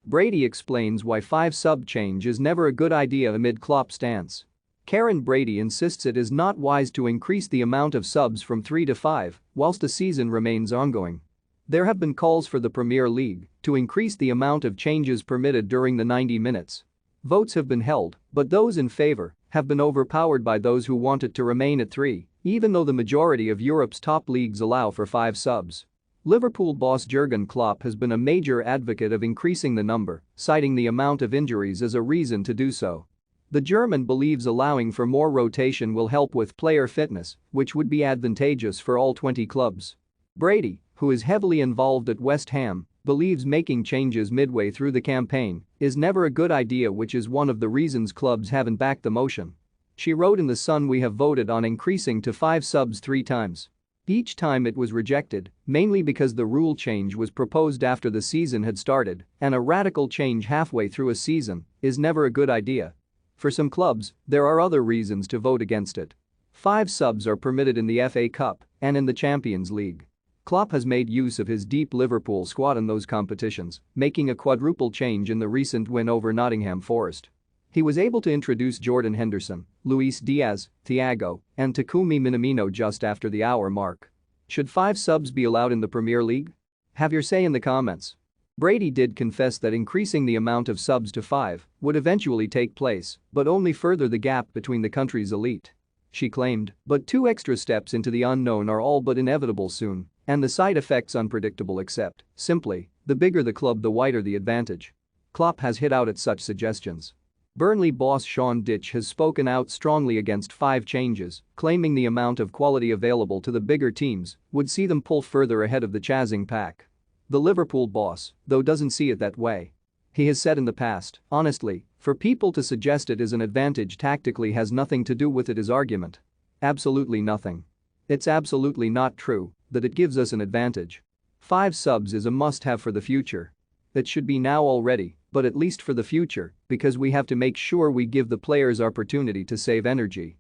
Brady explains why 5 sub change is never a good idea amid Klopp's stance. Brady insists it is not wise to increase the amount of subs from 3 to 5 whilst the season remains ongoing. There have been calls for the Premier League to increase the amount of changes permitted during the 90 minutes. Votes have been held, but those in favour have been overpowered by those who want it to remain at 3, even though the majority of Europe's top leagues allow for 5 subs. Liverpool boss Jurgen Klopp has been a major advocate of increasing the number, citing the amount of injuries as a reason to do so. The German believes allowing for more rotation will help with player fitness, which would be advantageous for all 20 clubs. Brady, who is heavily involved at West Ham, believes making changes midway through the campaign is never a good idea, which is one of the reasons clubs haven't backed the motion. She wrote in The Sun, "We have voted on increasing to 5 subs 3 times. Each time it was rejected, mainly because the rule change was proposed after the season had started, and a radical change halfway through a season is never a good idea. For some clubs, there are other reasons to vote against it. 5 subs are permitted in the FA Cup and in the Champions League." Klopp has made use of his deep Liverpool squad in those competitions, making a quadruple change in the recent win over Nottingham Forest. He was able to introduce Jordan Henderson, Luis Diaz, Thiago, and Takumi Minamino just after the hour mark. Should 5 subs be allowed in the Premier League? Have your say in the comments. Brady did confess that increasing the amount of subs to 5 would eventually take place, but only further the gap between the country's elite. She claimed, "But 2 extra steps into the unknown are all but inevitable soon, and the side effects unpredictable, except, simply, the bigger the club the wider the advantage." Klopp has hit out at such suggestions. Burnley boss Sean Dyche has spoken out strongly against 5 changes, claiming the amount of quality available to the bigger teams would see them pull further ahead of the chasing pack. The Liverpool boss, though, doesn't see it that way. He has said in the past, "Honestly, for people to suggest it is an advantage tactically has nothing to do with it as argument. Absolutely nothing. It's absolutely not true that it gives us an advantage. 5 subs is a must-have for the future. It should be now already, but at least for the future, because we have to make sure we give the players opportunity to save energy."